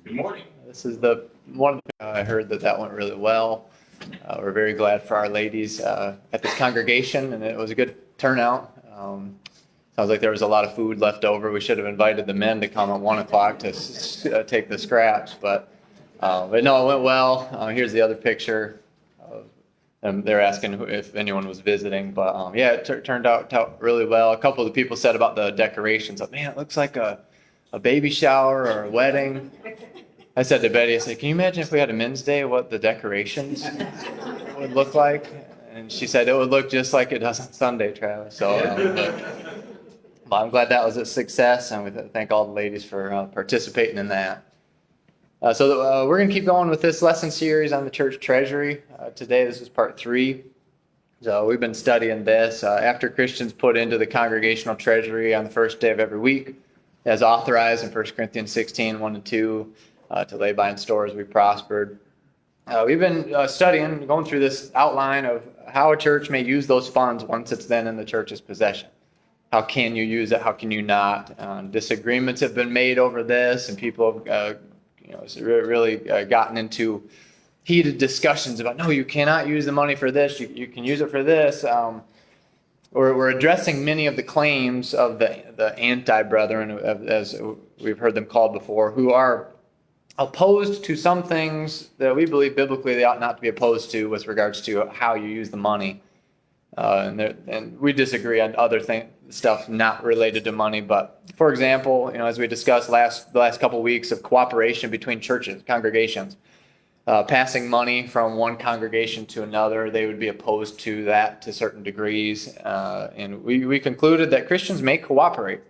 Good morning. This is the one. I heard that went really well. We're very glad for our ladies at this congregation, and it was a good turnout. Sounds like there was a lot of food left over. We should have invited the men to come at 1 o'clock to take the scraps, but no, it went well. Here's the other picture. They're asking if anyone was visiting, but yeah, it turned out really well. A couple of the people said about the decorations, like, man, it looks like a baby shower or a wedding. I said to Betty, I said, can you imagine if we had a men's day, what the decorations would look like? And she said, it would look just like it does on Sunday, Travis. So but I'm glad that was a success, and we thank all the ladies for participating in that. So we're going to keep going with this lesson series on the Church Treasury. Today, this is part 3. So we've been studying this after Christians put into the congregational treasury on the first day of every week, as authorized in 1 Corinthians 16, 1 and 2, to lay by in store as we prospered. We've been studying, going through this outline of how a church may use those funds once it's then in the church's possession. How can you use it? How can you not? Disagreements have been made over this, and people have really gotten into heated discussions about, no, you cannot use the money for this. You can use it for this. We're addressing many of the claims of the anti-brethren, as we've heard them called before, who are opposed to some things that we believe biblically they ought not to be opposed to with regards to how you use the money. And we disagree on other stuff not related to money. But for example, as we discussed the last couple of weeks of cooperation between churches, congregations, passing money from one congregation to another, they would be opposed to that to certain degrees. And we concluded that Christians may cooperate,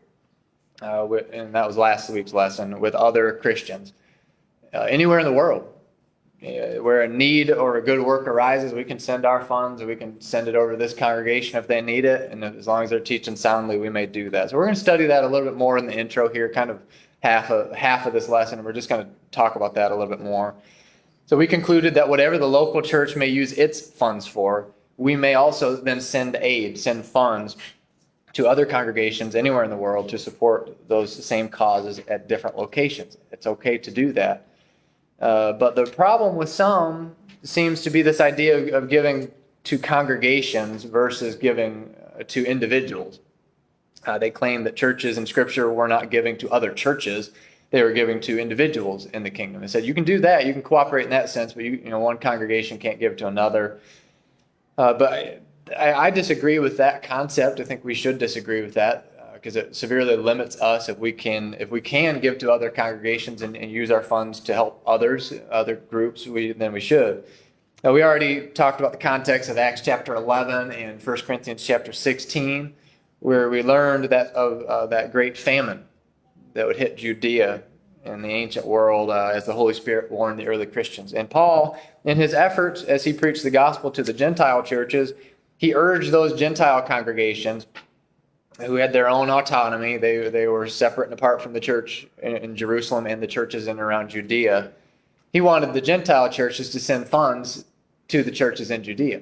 and that was last week's lesson, with other Christians. Anywhere in the world where a need or a good work arises, we can send our funds, or we can send it over to this congregation if they need it, and as long as they're teaching soundly, we may do that. So we're going to study that a little bit more in the intro here, kind of half of this lesson, and we're just going to talk about that a little bit more. So we concluded that whatever the local church may use its funds for, we may also then send funds to other congregations anywhere in the world to support those same causes at different locations. It's okay to do that. But the problem with some seems to be this idea of giving to congregations versus giving to individuals. They claim that churches in Scripture were not giving to other churches; they were giving to individuals in the kingdom. They said you can do that, you can cooperate in that sense, but one congregation can't give to another. But I disagree with that concept. I think we should disagree with that, because it severely limits us if we can give to other congregations and use our funds to help other groups, then we should. Now, we already talked about the context of Acts chapter 11 and 1 Corinthians chapter 16, where we learned that of that great famine that would hit Judea in the ancient world as the Holy Spirit warned the early Christians. And Paul, in his efforts as he preached the gospel to the Gentile churches, he urged those Gentile congregations who had their own autonomy. They were separate and apart from the church in Jerusalem and the churches in and around Judea. He wanted the Gentile churches to send funds to the churches in Judea.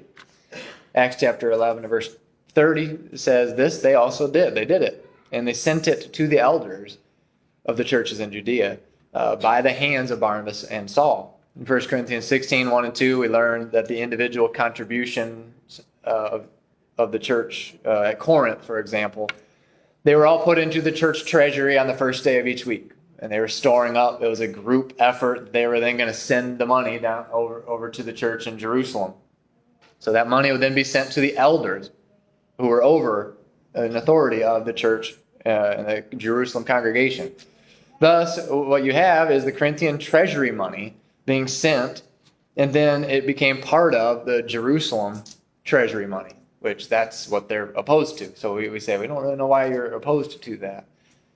Acts chapter 11 verse 30 says this, they also did. They did it. And they sent it to the elders of the churches in Judea by the hands of Barnabas and Saul. In 1 Corinthians 16, 1 and 2, we learned that the individual contributions of the church at Corinth, for example, they were all put into the church treasury on the first day of each week, and they were storing up. It was a group effort. They were then going to send the money down over to the church in Jerusalem. So that money would then be sent to the elders who were over an authority of the church and the Jerusalem congregation. Thus, what you have is the Corinthian treasury money being sent, and then it became part of the Jerusalem treasury money, which that's what they're opposed to. So we say, we don't really know why you're opposed to that.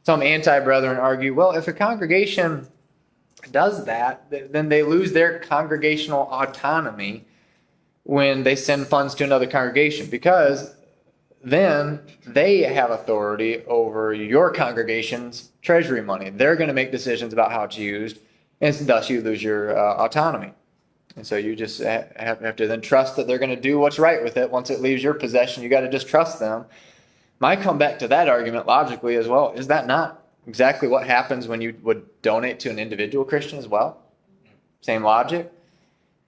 Some anti-brethren argue, well, if a congregation does that, then they lose their congregational autonomy when they send funds to another congregation, because then they have authority over your congregation's treasury money. They're going to make decisions about how it's used, and thus you lose your autonomy. And so you just have to then trust that they're going to do what's right with it. Once it leaves your possession, you got to just trust them. My comeback to that argument logically as well, is that not exactly what happens when you would donate to an individual Christian as well. Same logic.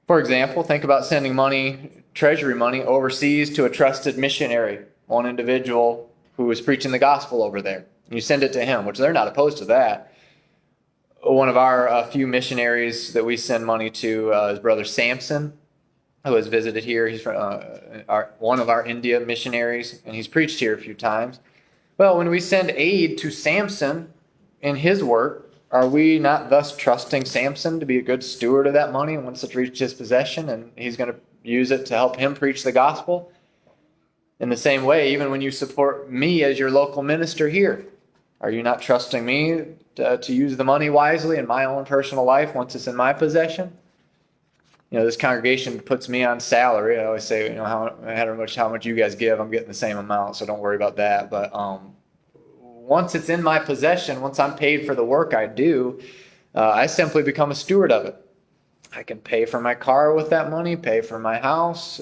For example, think about sending money, treasury money, overseas to a trusted missionary, one individual who is preaching the gospel over there. You send it to him, which they're not opposed to that. One of our few missionaries that we send money to is Brother Samson, who has visited here. He's one of our India missionaries, and he's preached here a few times. Well, when we send aid to Samson in his work, are we not thus trusting Samson to be a good steward of that money once it's reached his possession, and he's going to use it to help him preach the gospel? In the same way, even when you support me as your local minister here, are you not trusting me to use the money wisely in my own personal life once it's in my possession? This congregation puts me on salary. I always say, no matter how much you guys give, I'm getting the same amount, so don't worry about that. But once it's in my possession, once I'm paid for the work I do, I simply become a steward of it. I can pay for my car with that money, pay for my house,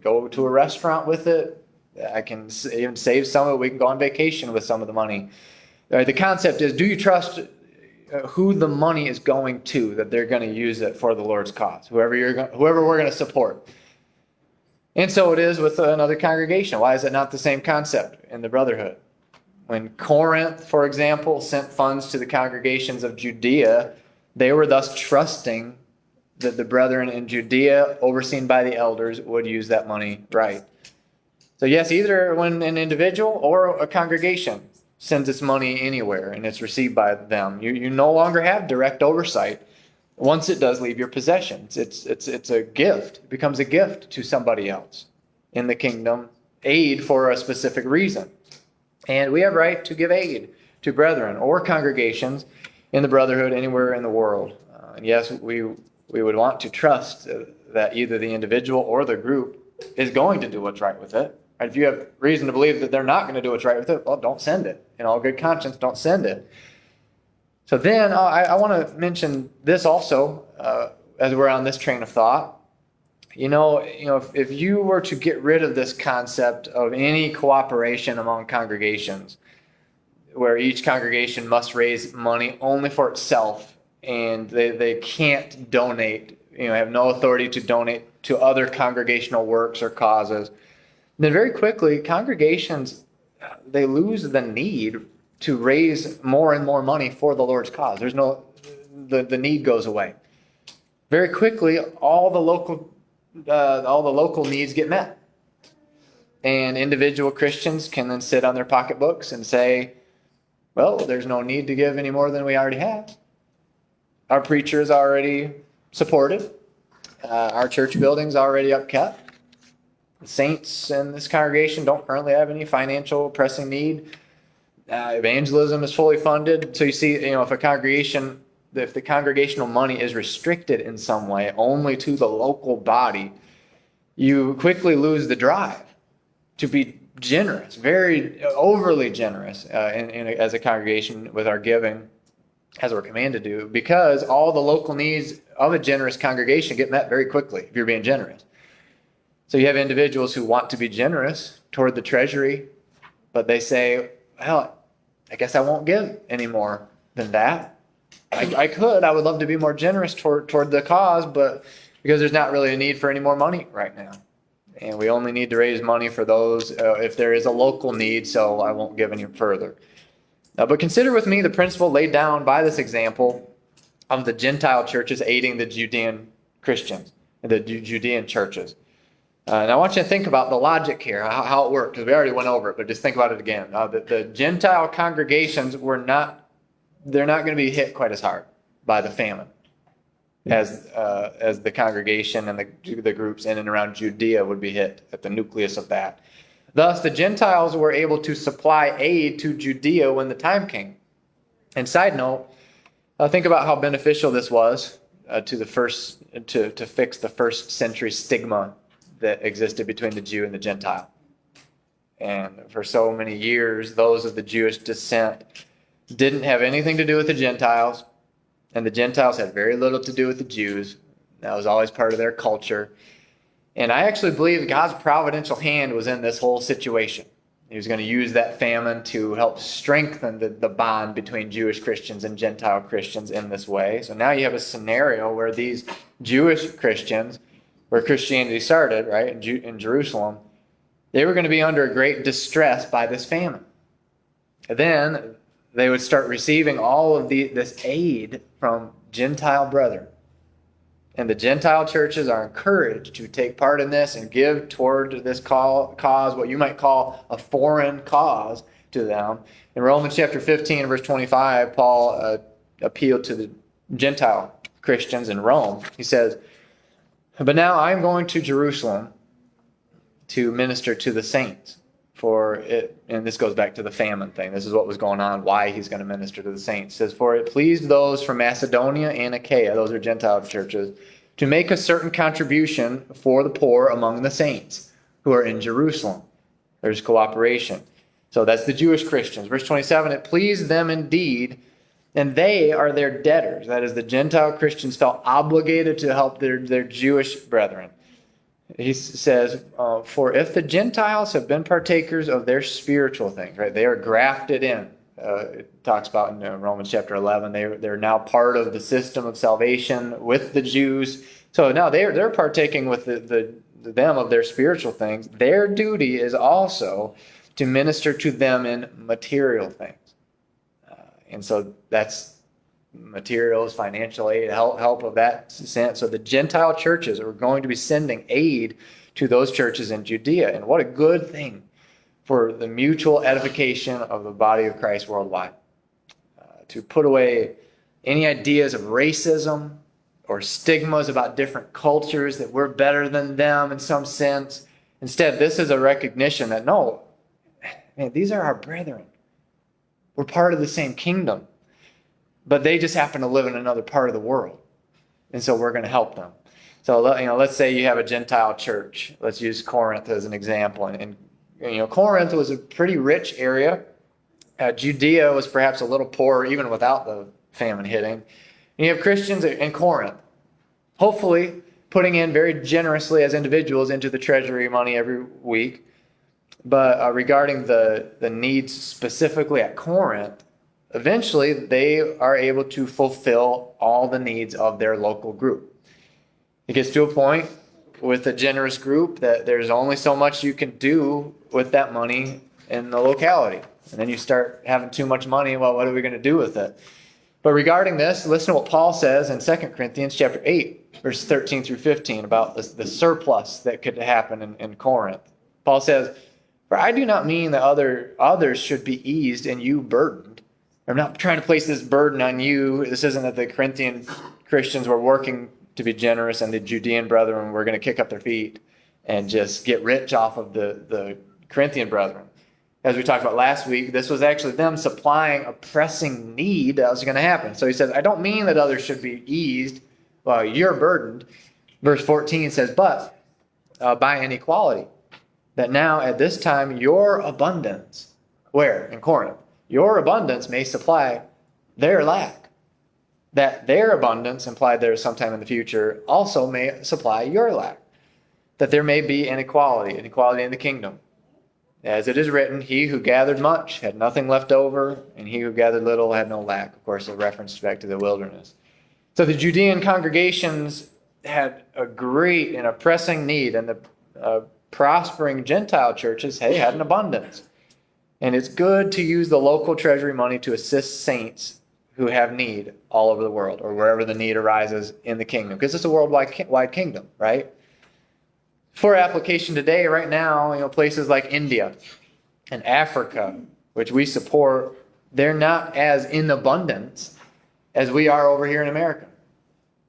go to a restaurant with it. I can even save some of it. We can go on vacation with some of the money. The concept is, do you trust who the money is going to, that they're going to use it for the Lord's cause, whoever we're going to support? And so it is with another congregation. Why is it not the same concept in the brotherhood? When Corinth, for example, sent funds to the congregations of Judea, they were thus trusting that the brethren in Judea, overseen by the elders, would use that money right. So yes, either when an individual or a congregation sends its money anywhere and it's received by them, you no longer have direct oversight once it does leave your possession. It's a gift. It becomes a gift to somebody else in the kingdom, aid for a specific reason. And we have right to give aid to brethren or congregations in the brotherhood anywhere in the world. And yes, we would want to trust that either the individual or the group is going to do what's right with it. If you have reason to believe that they're not going to do what's right with it, well, don't send it. In all good conscience, don't send it. So then I want to mention this also as we're on this train of thought. If you were to get rid of this concept of any cooperation among congregations, where each congregation must raise money only for itself, and they can't donate, have no authority to donate to other congregational works or causes, then very quickly congregations, they lose the need to raise more and more money for the Lord's cause. The need goes away. Very quickly, all the local needs get met. And individual Christians can then sit on their pocketbooks and say, well, there's no need to give any more than we already have. Our preacher is already supported. Our church building's already upkept. The saints in this congregation don't currently have any financial pressing need. Evangelism is fully funded. So you see, if the congregational money is restricted in some way only to the local body, you quickly lose the drive to be generous, very overly generous as a congregation with our giving, as we're commanded to do, because all the local needs of a generous congregation get met very quickly if you're being generous. So you have individuals who want to be generous toward the treasury, but they say, well, I guess I won't give any more than that. I would love to be more generous toward the cause, but because there's not really a need for any more money right now. And we only need to raise money for those if there is a local need, so I won't give any further. But consider with me the principle laid down by this example of the Gentile churches aiding the Judean Christians, the Judean churches. And I want you to think about the logic here, how it worked, because we already went over it, but just think about it again. The Gentile congregations they're not going to be hit quite as hard by the famine as the congregation and the groups in and around Judea would be hit at the nucleus of that. Thus, the Gentiles were able to supply aid to Judea when the time came. And side note, think about how beneficial this was to fix the first century stigma that existed between the Jew and the Gentile. And for so many years, those of the Jewish descent didn't have anything to do with the Gentiles, and the Gentiles had very little to do with the Jews. That was always part of their culture. And I actually believe God's providential hand was in this whole situation. He was going to use that famine to help strengthen the bond between Jewish Christians and Gentile Christians in this way. So now you have a scenario where these Jewish Christians, where Christianity started, right, in Jerusalem, they were going to be under great distress by this famine. And then they would start receiving all of this aid from Gentile brethren. And the Gentile churches are encouraged to take part in this and give toward this cause, what you might call a foreign cause to them. In Romans chapter 15, verse 25, Paul appealed to the Gentile Christians in Rome. He says, "But now I am going to Jerusalem to minister to the saints." For it, and this goes back to the famine thing. This is what was going on, why he's going to minister to the saints. It says, "For it pleased those from Macedonia and Achaia," those are Gentile churches, "to make a certain contribution for the poor among the saints who are in Jerusalem." There's cooperation. So that's the Jewish Christians. Verse 27, "It pleased them indeed, and they are their debtors." That is, the Gentile Christians felt obligated to help their Jewish brethren. He says, "For if the Gentiles have been partakers of their spiritual things," right? They are grafted in. It talks about in Romans chapter 11, they're now part of the system of salvation with the Jews. So now they're partaking with them of their spiritual things. Their duty is also to minister to them in material things. And so that's materials, financial aid, help of that sense. So the Gentile churches are going to be sending aid to those churches in Judea. And what a good thing for the mutual edification of the body of Christ worldwide. To put away any ideas of racism or stigmas about different cultures, that we're better than them in some sense. Instead, this is a recognition that, no, man, these are our brethren. We're part of the same kingdom. But they just happen to live in another part of the world. And so we're going to help them. So, let's say you have a Gentile church. Let's use Corinth as an example. And Corinth was a pretty rich area. Judea was perhaps a little poorer, even without the famine hitting. And you have Christians in Corinth, hopefully putting in very generously as individuals into the treasury money every week. But regarding the needs specifically at Corinth, eventually they are able to fulfill all the needs of their local group. It gets to a point with a generous group that there's only so much you can do with that money in the locality. And then you start having too much money. Well, what are we going to do with it? But regarding this, listen to what Paul says in 2 Corinthians chapter 8, verses 13 through 15 about the surplus that could happen in Corinth. Paul says, "For I do not mean that others should be eased and you burdened." I'm not trying to place this burden on you. This isn't that the Corinthian Christians were working to be generous and the Judean brethren were going to kick up their feet and just get rich off of the Corinthian brethren. As we talked about last week, this was actually them supplying a pressing need that was going to happen. So he says, "I don't mean that others should be eased while you're burdened." Verse 14 says, "But by an equality, that now at this time your abundance," where? In Corinth. "Your abundance may supply their lack, that their abundance," implied there sometime in the future, "also may supply your lack, that there may be an equality in the kingdom. As it is written, he who gathered much had nothing left over, and he who gathered little had no lack." Of course, a reference back to the wilderness. So the Judean congregations had a great and a pressing need, and the prospering Gentile churches, had an abundance. And it's good to use the local treasury money to assist saints who have need all over the world, or wherever the need arises in the kingdom, because it's a worldwide kingdom, right? For application today, right now, places like India and Africa, which we support, they're not as in abundance as we are over here in America.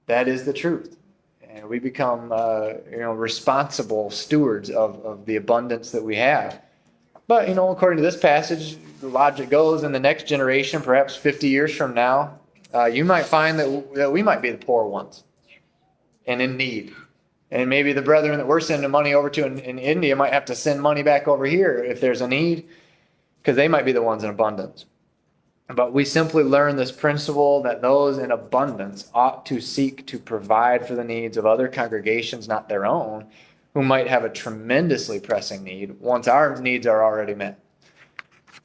That is the truth. And we become responsible stewards of the abundance that we have. But, according to this passage, the logic goes in the next generation, perhaps 50 years from now, you might find that we might be the poor ones and in need. And maybe the brethren that we're sending money over to in India might have to send money back over here if there's a need, because they might be the ones in abundance. But we simply learn this principle that those in abundance ought to seek to provide for the needs of other congregations, not their own, who might have a tremendously pressing need once our needs are already met.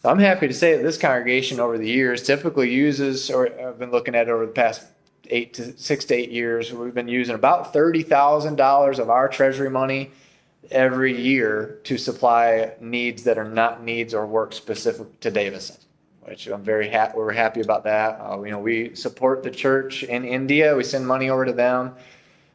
I'm happy to say that this congregation over the years typically uses, or I've been looking at it over the past 6 to 8 years, we've been using about $30,000 of our treasury money every year to supply needs that are not needs or work specific to Davison, which I'm very happy. We're happy about that. We support the church in India. We send money over to them,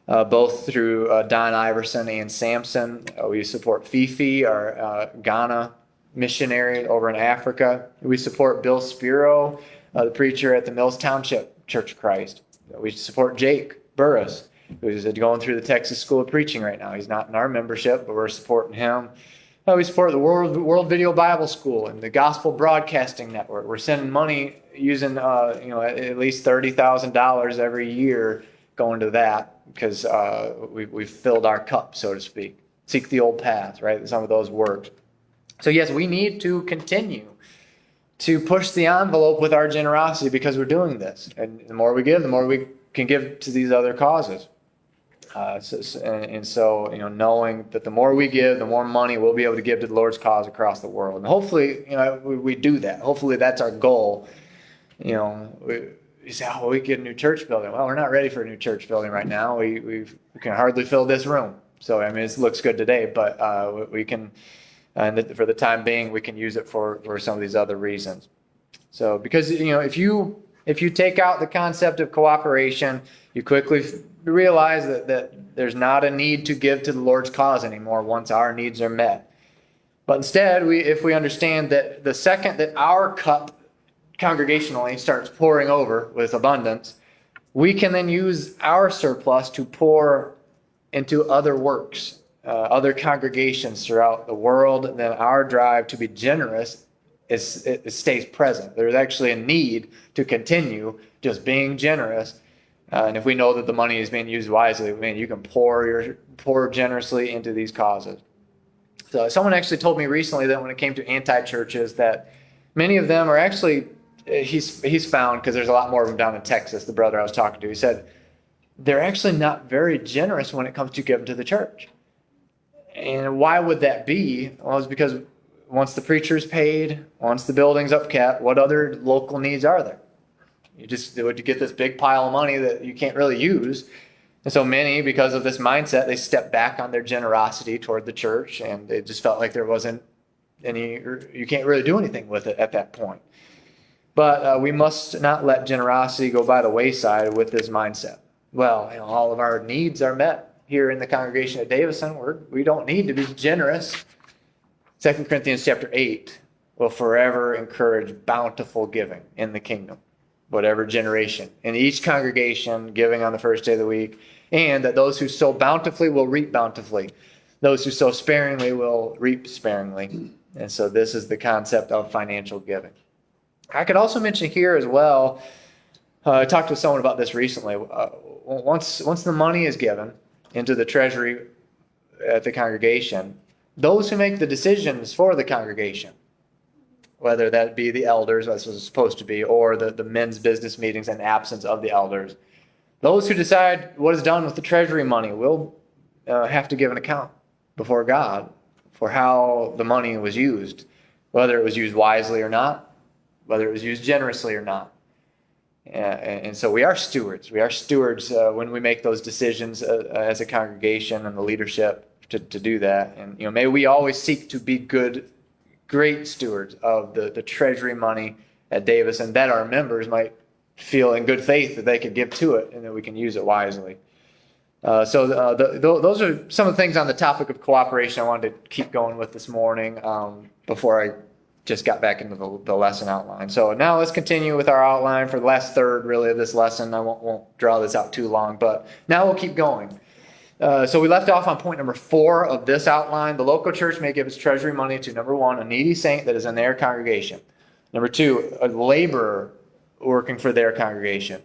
both through Don Iverson and Samson. We support Fifi, our Ghana missionary over in Africa. We support Bill Spiro, the preacher at the Mills Township Church of Christ. We support Jake Burris, who's going through the Texas School of Preaching right now. He's not in our membership, but we're supporting him. We support the World Video Bible School and the Gospel Broadcasting Network. We're sending money using at least $30,000 every year going to that because we've filled our cup, so to speak. Seek the old path, right? Some of those works. So yes, we need to continue to push the envelope with our generosity because we're doing this. And the more we give, the more we can give to these other causes. So knowing that the more we give, the more money we'll be able to give to the Lord's cause across the world. And hopefully, we do that. Hopefully that's our goal. You say, we get a new church building. Well, we're not ready for a new church building right now. We can hardly fill this room. So, it looks good today, but we can, and for the time being, we can use it for some of these other reasons. So, because, if you take out the concept of cooperation, you quickly realize that there's not a need to give to the Lord's cause anymore once our needs are met. But instead, if we understand that the second that our cup congregationally starts pouring over with abundance, we can then use our surplus to pour into other works, other congregations throughout the world. And then our drive to be generous it stays present. There's actually a need to continue just being generous. And if we know that the money is being used wisely, you can pour generously into these causes. So someone actually told me recently that when it came to anti-churches, that many of them are actually, he's found, because there's a lot more of them down in Texas, the brother I was talking to, he said, they're actually not very generous when it comes to giving to the church. And why would that be? Well, it's because once the preacher's paid, once the building's upkept, what other local needs are there? You get this big pile of money that you can't really use. And so many, because of this mindset, they step back on their generosity toward the church, and it just felt like there wasn't you can't really do anything with it at that point. But we must not let generosity go by the wayside with this mindset. Well, all of our needs are met here in the congregation at Davison. We don't need to be generous. 2 Corinthians chapter 8 will forever encourage bountiful giving in the kingdom, whatever generation. In each congregation, giving on the first day of the week, and that those who sow bountifully will reap bountifully. Those who sow sparingly will reap sparingly. And so this is the concept of financial giving. I could also mention here as well, I talked to someone about this recently. Once the money is given into the treasury at the congregation, those who make the decisions for the congregation, whether that be the elders, as it's supposed to be, or the men's business meetings in absence of the elders, those who decide what is done with the treasury money will have to give an account before God for how the money was used, whether it was used wisely or not, whether it was used generously or not. And so we are stewards. We are stewards when we make those decisions as a congregation and the leadership to do that. And may we always seek to be great stewards of the treasury money at Davis, and that our members might feel in good faith that they could give to it and that we can use it wisely. Those are some of the things on the topic of cooperation I wanted to keep going with this morning before I just got back into the lesson outline. So now let's continue with our outline for the last third, really, of this lesson. I won't draw this out too long, but now we'll keep going. So we left off on point number 4 of this outline. The local church may give its treasury money to, number 1, a needy saint that is in their congregation. Number 2, a laborer working for their congregation.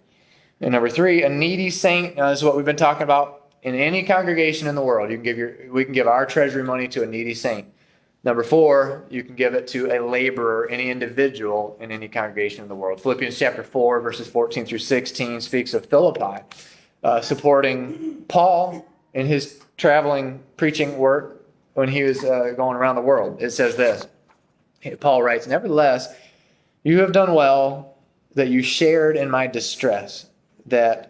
And number 3, a needy saint. Now, this is what we've been talking about in any congregation in the world. We can give our treasury money to a needy saint. Number 4, you can give it to a laborer, any individual in any congregation in the world. Philippians chapter 4, verses 14 through 16 speaks of Philippi supporting Paul in his traveling preaching work when he was going around the world. It says this: Paul writes, "Nevertheless, you have done well that you shared in my distress, verse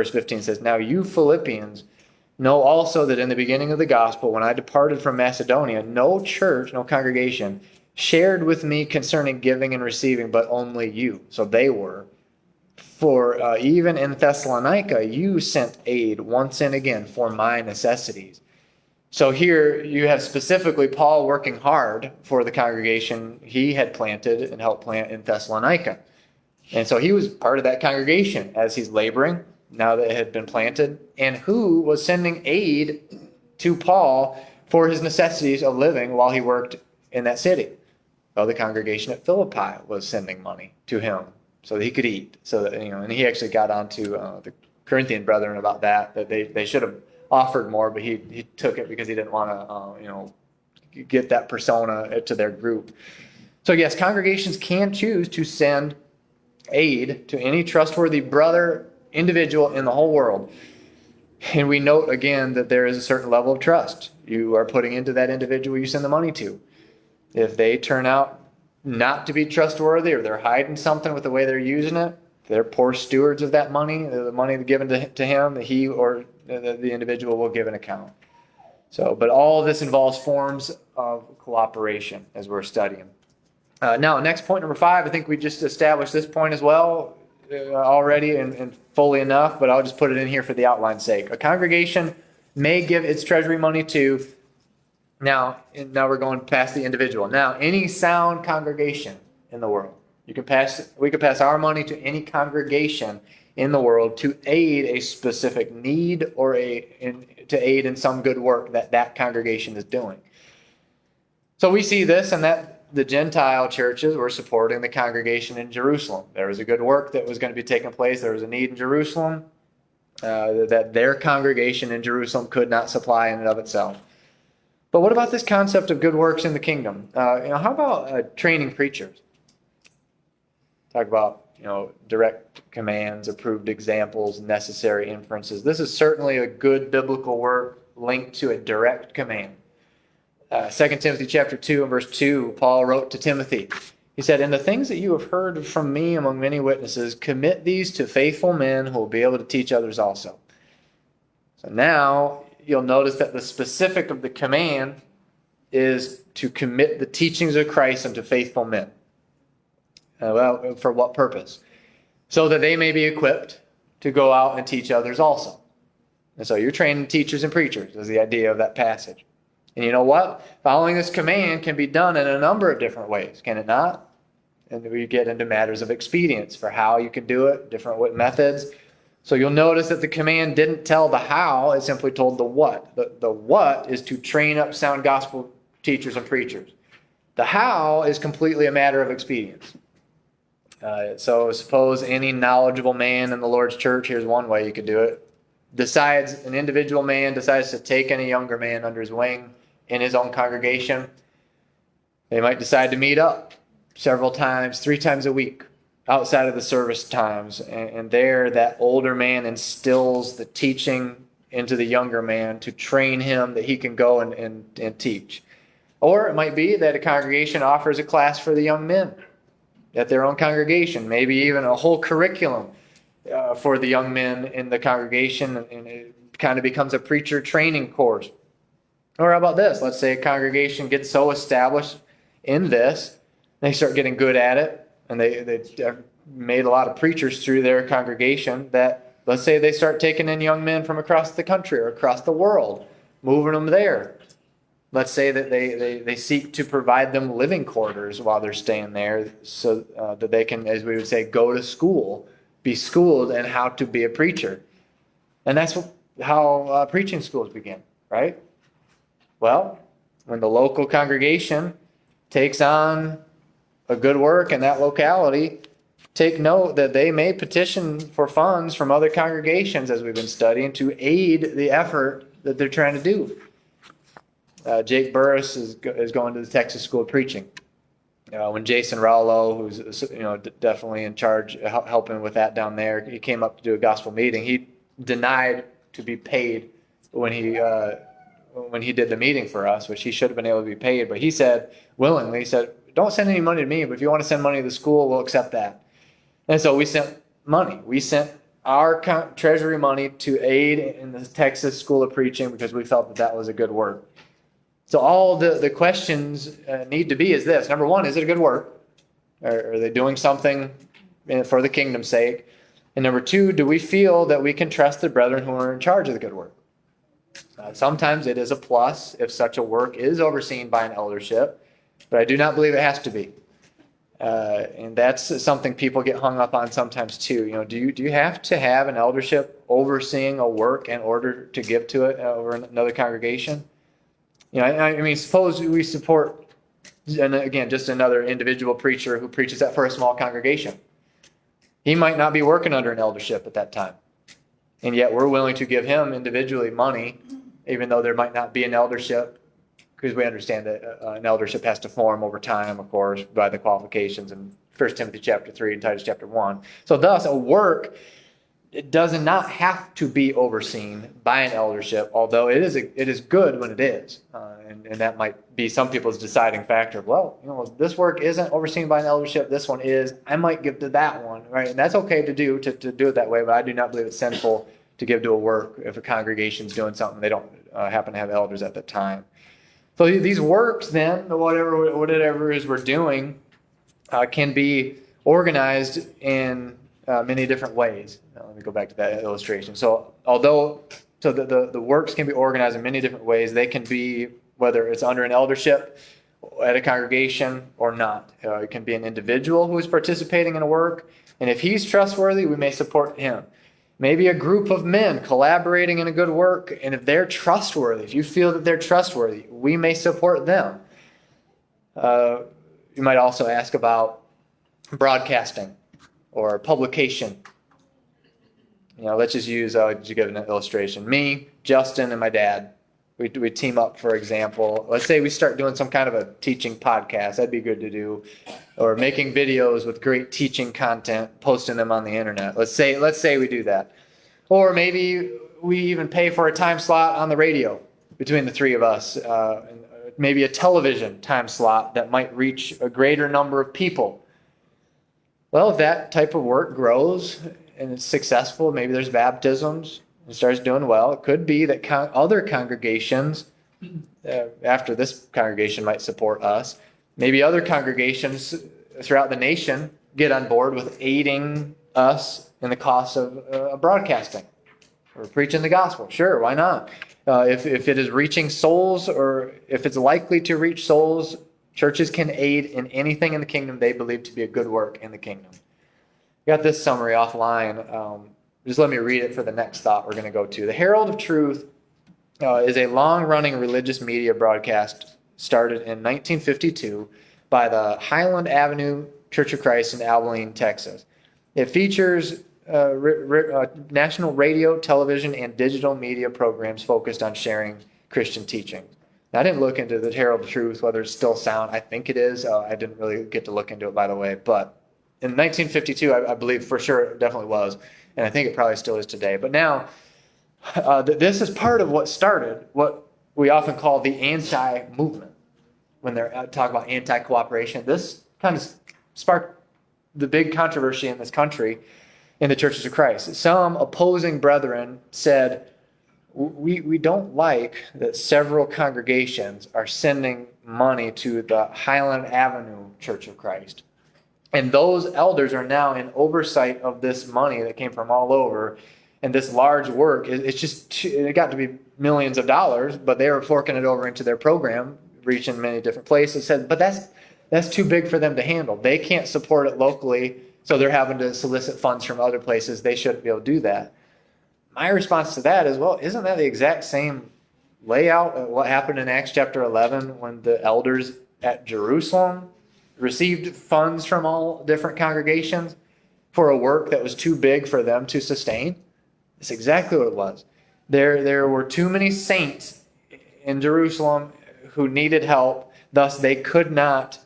15 says, now you Philippians know also that in the beginning of the gospel, when I departed from Macedonia, no church, no congregation shared with me concerning giving and receiving, but only you." So they were. "For even in Thessalonica, you sent aid once and again for my necessities." So here you have specifically Paul working hard for the congregation he had planted and helped plant in Thessalonica. And so he was part of that congregation as he's laboring, now that it had been planted, and who was sending aid to Paul for his necessities of living while he worked in that city. Well, the congregation at Philippi was sending money to him so that he could eat. So that, and he actually got on to the Corinthian brethren about that they should have offered more, but he took it because he didn't want to, get that persona to their group. So yes, congregations can choose to send aid to any trustworthy brother, individual in the whole world. And we note again that there is a certain level of trust you are putting into that individual you send the money to. If they turn out not to be trustworthy, or they're hiding something with the way they're using it, they're poor stewards of that money, the money given to him, he or the individual will give an account. So, but all of this involves forms of cooperation as we're studying. Now, next point, number 5, I think we just established this point as well already and fully enough, but I'll just put it in here for the outline's sake. A congregation may give its treasury money to, now we're going past the individual. Now, any sound congregation in the world, we could pass our money to any congregation in the world to aid a specific need or to aid in some good work that congregation is doing. So we see this and that the Gentile churches were supporting the congregation in Jerusalem. There was a good work that was going to be taking place. There was a need in Jerusalem that their congregation in Jerusalem could not supply in and of itself. But what about this concept of good works in the kingdom? How about training preachers? Talk about direct commands, approved examples, necessary inferences. This is certainly a good biblical work linked to a direct command. 2 Timothy chapter 2 and verse 2, Paul wrote to Timothy. He said, "And the things that you have heard from me among many witnesses, commit these to faithful men who will be able to teach others also." So now you'll notice that the specific of the command is to commit the teachings of Christ unto faithful men. Well, for what purpose? So that they may be equipped to go out and teach others also. And so you're training teachers and preachers is the idea of that passage. And you know what? Following this command can be done in a number of different ways, can it not? And we get into matters of expedience for how you can do it, different methods. So you'll notice that the command didn't tell the how, it simply told the what. The what is to train up sound gospel teachers and preachers. The how is completely a matter of expedience. So suppose any knowledgeable man in the Lord's church, here's one way you could do it, an individual man decides to take any younger man under his wing in his own congregation. They might decide to meet up several times, 3 times a week, outside of the service times. And there, that older man instills the teaching into the younger man to train him that he can go and teach. Or it might be that a congregation offers a class for the young men at their own congregation, maybe even a whole curriculum for the young men in the congregation, and it kind of becomes a preacher training course. Or how about this? Let's say a congregation gets so established in this, they start getting good at it, and they made a lot of preachers through their congregation that, let's say they start taking in young men from across the country or across the world, moving them there. Let's say that they seek to provide them living quarters while they're staying there so that they can, as we would say, go to school, be schooled in how to be a preacher. And that's how preaching schools begin, right? Well, when the local congregation takes on a good work in that locality, take note that they may petition for funds from other congregations, as we've been studying, to aid the effort that they're trying to do. Jake Burris is going to the Texas School of Preaching. When Jason Rowlow, who's definitely in charge, helping with that down there, he came up to do a gospel meeting. He denied to be paid when when he did the meeting for us, which he should have been able to be paid, but he said willingly, he said, don't send any money to me, but if you want to send money to the school, we'll accept that. And so we sent money. We sent our treasury money to aid in the Texas School of Preaching because we felt that that was a good work. So all the questions need to be is this. Number one, is it a good work? Are they doing something for the kingdom's sake? And number two, do we feel that we can trust the brethren who are in charge of the good work? Sometimes it is a plus if such a work is overseen by an eldership, but I do not believe it has to be. And that's something people get hung up on sometimes too. Do you have to have an eldership overseeing a work in order to give to it over another congregation? I mean, suppose we support, and again, just another individual preacher who preaches that for a small congregation. He might not be working under an eldership at that time. And yet we're willing to give him individually money, even though there might not be an eldership, because we understand that an eldership has to form over time, of course, by the qualifications in 1 Timothy chapter 3 and Titus chapter 1. So thus, a work, it does not have to be overseen by an eldership, although it is good when it is. And that might be some people's deciding factor. This work isn't overseen by an eldership. This one is. I might give to that one, right? And that's okay to do it that way, but I do not believe it's sinful to give to a work if a congregation's doing something they don't happen to have elders at the time. So these works then, whatever it is we're doing, can be organized in many different ways. Let me go back to that illustration. So the works can be organized in many different ways. They can be, whether it's under an eldership at a congregation or not. It can be an individual who is participating in a work, and if he's trustworthy, we may support him. Maybe a group of men collaborating in a good work, and if they're trustworthy, if you feel that they're trustworthy, we may support them. You might also ask about broadcasting or publication. Let's just use, to give an illustration. Me, Justin, and my dad, we team up, for example. Let's say we start doing some kind of a teaching podcast. That'd be good to do. Or making videos with great teaching content, posting them on the internet. Let's say we do that. Or maybe we even pay for a time slot on the radio between the three of us. Maybe a television time slot that might reach a greater number of people. Well, if that type of work grows and it's successful, maybe there's baptisms, and starts doing well, it could be that other congregations, after this congregation might support us, maybe other congregations throughout the nation get on board with aiding us in the cost of broadcasting or preaching the gospel. Sure, why not? If it is reaching souls, or if it's likely to reach souls, churches can aid in anything in the kingdom they believe to be a good work in the kingdom. Got this summary offline. Just let me read it for the next thought we're going to go to. The Herald of Truth is a long-running religious media broadcast started in 1952 by the Highland Avenue Church of Christ in Abilene, Texas. It features national radio, television, and digital media programs focused on sharing Christian teaching. Now, I didn't look into the Herald of Truth, whether it's still sound. I think it is. I didn't really get to look into it, by the way. But in 1952, I believe for sure it definitely was. And I think it probably still is today. But now, this is part of what started what we often call the anti-movement. When they're talking about anti-cooperation, this kind of sparked the big controversy in this country in the churches of Christ. Some opposing brethren said, we don't like that several congregations are sending money to the Highland Avenue Church of Christ. And those elders are now in oversight of this money that came from all over. And this large work, it got to be millions of dollars, but they were forking it over into their program, reaching many different places. But that's too big for them to handle. They can't support it locally, so they're having to solicit funds from other places. They shouldn't be able to do that. My response to that is, well, isn't that the exact same layout of what happened in Acts chapter 11 when the elders at Jerusalem received funds from all different congregations for a work that was too big for them to sustain? It's exactly what it was. There were too many saints in Jerusalem who needed help, thus they could not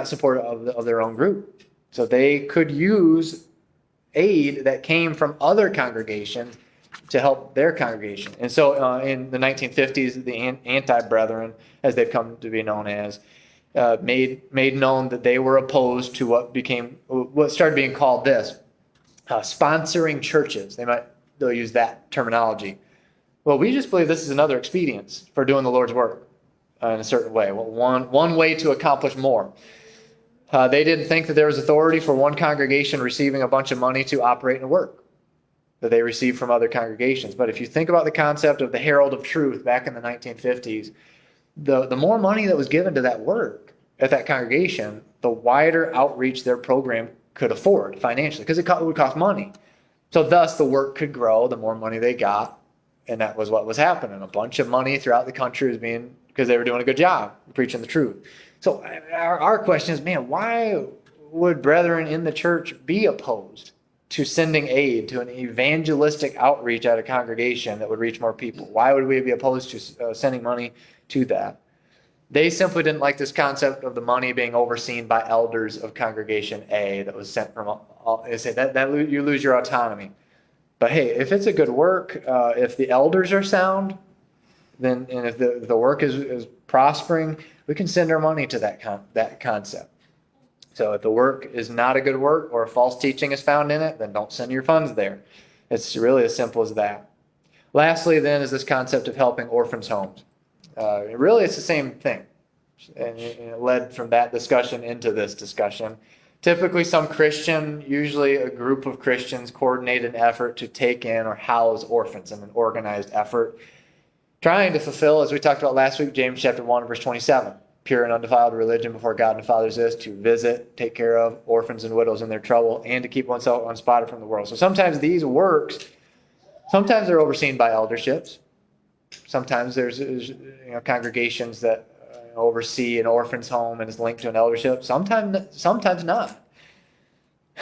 support of their own group. So they could use aid that came from other congregations to help their congregation. And so in the 1950s, the anti-brethren, as they've come to be known as, made known that they were opposed to what started being called this, sponsoring churches. They'll use that terminology. Well, we just believe this is another expedience for doing the Lord's work in a certain way. Well, one way to accomplish more. They didn't think that there was authority for one congregation receiving a bunch of money to operate and work that they received from other congregations. But if you think about the concept of the Herald of Truth back in the 1950s, the more money that was given to that work at that congregation, the wider outreach their program could afford financially, because it would cost money. So thus the work could grow the more money they got, and that was what was happening. A bunch of money throughout the country was being, because they were doing a good job preaching the truth. So our question is, man, why would brethren in the church be opposed to sending aid to an evangelistic outreach at a congregation that would reach more people? Why would we be opposed to sending money to that? They simply didn't like this concept of the money being overseen by elders of congregation A that was sent from all. They say that you lose your autonomy. But hey, if it's a good work, if the elders are sound, then and if the work is prospering, we can send our money to that concept. So if the work is not a good work or false teaching is found in it, then don't send your funds there. It's really as simple as that. Lastly, then, is this concept of helping orphans' homes. Really, it's the same thing. And it led from that discussion into this discussion. Typically, some Christian, usually a group of Christians, coordinate an effort to take in or house orphans in an organized effort, trying to fulfill, as we talked about last week, James chapter 1, verse 27. Pure and undefiled religion before God and Fathers is to visit, take care of orphans and widows in their trouble, and to keep oneself unspotted from the world. So sometimes these works, sometimes they're overseen by elderships. Sometimes there's congregations that oversee an orphan's home and is linked to an eldership. Sometimes not.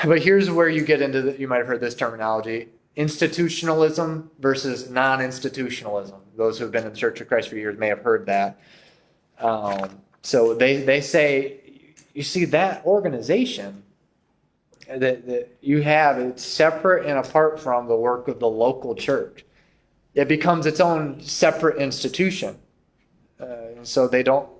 But here's where you get into you might have heard this terminology: institutionalism versus non-institutionalism. Those who have been in the Church of Christ for years may have heard that. So they say, you see, that organization that you have, it's separate and apart from the work of the local church. It becomes its own separate institution. So they don't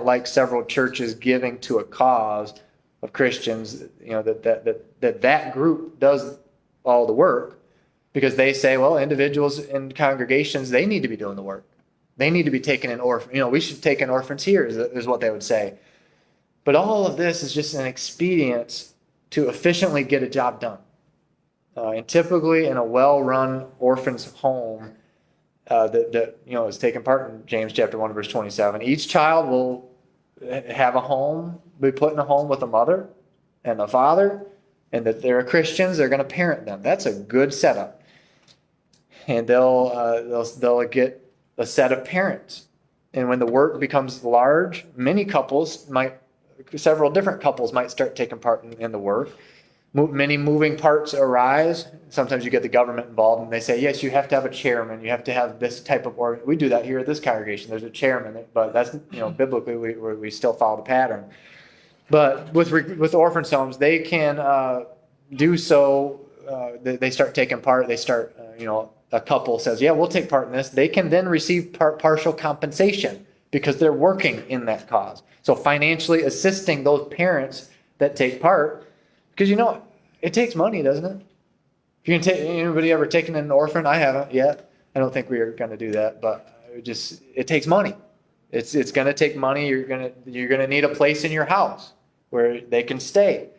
like several churches giving to a cause of Christians, that group does all the work, because they say, well, individuals and congregations, they need to be doing the work. They need to be taking in orphans. We should take in orphans here, is what they would say. But all of this is just an expedience to efficiently get a job done. And typically in a well-run orphan's home that is taking part in James chapter 1, verse 27, each child will have a home, be put in a home with a mother and a father, and that they're Christians, they're going to parent them. That's a good setup. And they'll get a set of parents. And when the work becomes large, several different couples might start taking part in the work. Many moving parts arise. Sometimes you get the government involved, and they say, yes, you have to have a chairman. You have to have this type of organ. We do that here at this congregation. There's a chairman, but that's, biblically, we still follow the pattern. But with orphan homes, they can do so. They start taking part. They start, a couple says, yeah, we'll take part in this. They can then receive partial compensation because they're working in that cause. So financially assisting those parents that take part, because it takes money, doesn't it? If you can take, anybody ever taken an orphan? I haven't yet. I don't think we are going to do that, but it takes money. It's going to take money. You're going to need a place in your house where they can stay.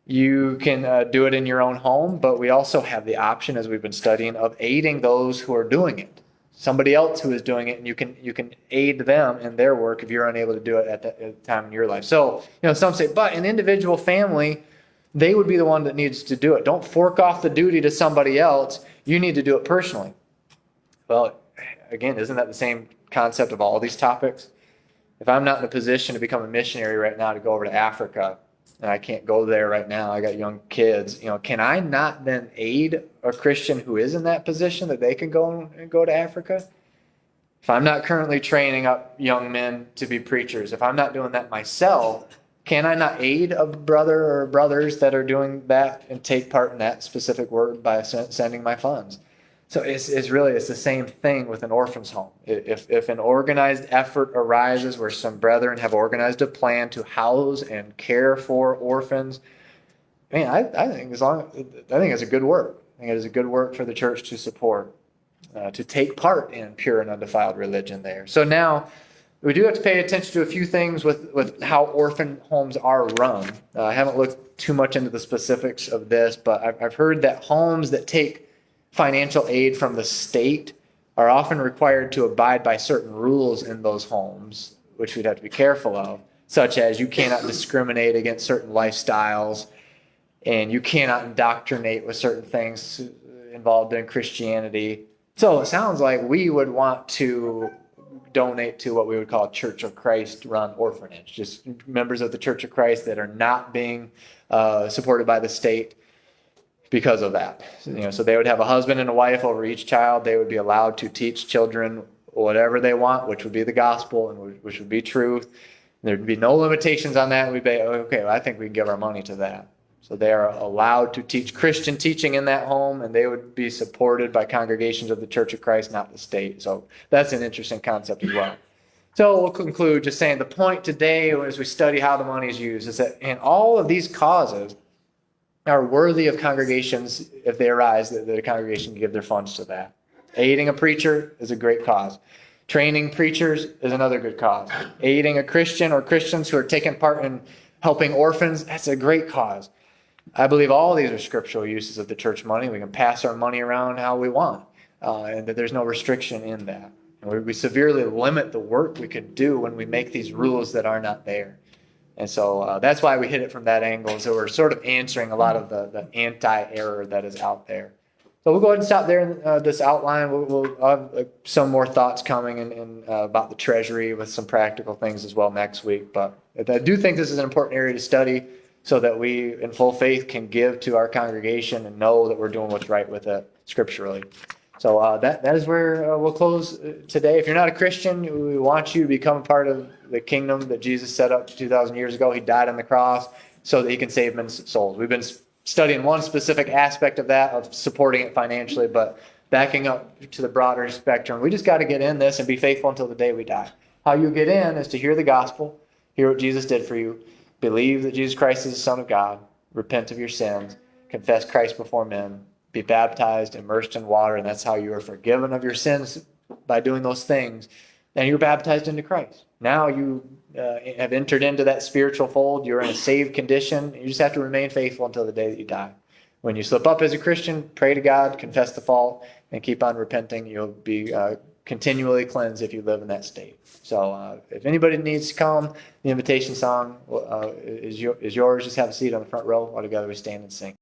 You can do it in your own home, but we also have the option, as we've been studying, of aiding those who are doing it. Somebody else who is doing it, and you can aid them in their work if you're unable to do it at the time in your life. So, some say, but an individual family, they would be the one that needs to do it. Don't fork off the duty to somebody else. You need to do it personally. Well, again, isn't that the same concept of all these topics? If I'm not in a position to become a missionary right now to go over to Africa, and I can't go there right now, I got young kids, can I not then aid a Christian who is in that position that they can go to Africa? If I'm not currently training up young men to be preachers, if I'm not doing that myself, can I not aid a brother or brothers that are doing that and take part in that specific work by sending my funds? So it's the same thing with an orphan's home. If an organized effort arises where some brethren have organized a plan to house and care for orphans, man, I think it's a good work. I think it is a good work for the church to support, to take part in pure and undefiled religion there. So now we do have to pay attention to a few things with how orphan homes are run. I haven't looked too much into the specifics of this, but I've heard that homes that take financial aid from the state are often required to abide by certain rules in those homes, which we'd have to be careful of, such as you cannot discriminate against certain lifestyles, and you cannot indoctrinate with certain things involved in Christianity. So it sounds like we would want to donate to what we would call a Church of Christ run orphanage, just members of the Church of Christ that are not being supported by the state because of that. So they would have a husband and a wife over each child. They would be allowed to teach children whatever they want, which would be the gospel and which would be truth. There'd be no limitations on that. We'd be, okay, well, I think we can give our money to that. So they are allowed to teach Christian teaching in that home, and they would be supported by congregations of the Church of Christ, not the state. So that's an interesting concept as well. So we'll conclude just saying the point today as we study how the money is used is that in all of these causes are worthy of congregations, if they arise, that the congregation can give their funds to that. Aiding a preacher is a great cause. Training preachers is another good cause. Aiding a Christian or Christians who are taking part in helping orphans, that's a great cause. I believe all these are scriptural uses of the church money. We can pass our money around how we want, and that there's no restriction in that. And we severely limit the work we could do when we make these rules that are not there. And so that's why we hit it from that angle. So we're sort of answering a lot of the anti-error that is out there. So we'll go ahead and stop there in this outline. We'll have some more thoughts coming in about the Treasury with some practical things as well next week. But I do think this is an important area to study so that we, in full faith, can give to our congregation and know that we're doing what's right with it scripturally. So that is where we'll close today. If you're not a Christian, we want you to become a part of the kingdom that Jesus set up 2,000 years ago. He died on the cross so that he can save men's souls. We've been studying one specific aspect of that, of supporting it financially, but backing up to the broader spectrum, we just got to get in this and be faithful until the day we die. How you get in is to hear the gospel, hear what Jesus did for you, believe that Jesus Christ is the Son of God, repent of your sins, confess Christ before men, be baptized, immersed in water, and that's how you are forgiven of your sins by doing those things. And you're baptized into Christ. Now you have entered into that spiritual fold. You're in a saved condition. You just have to remain faithful until the day that you die. When you slip up as a Christian, pray to God, confess the fault, and keep on repenting. You'll be continually cleansed if you live in that state. So if anybody needs to come, the invitation song is yours. Just have a seat on the front row while together we stand and sing.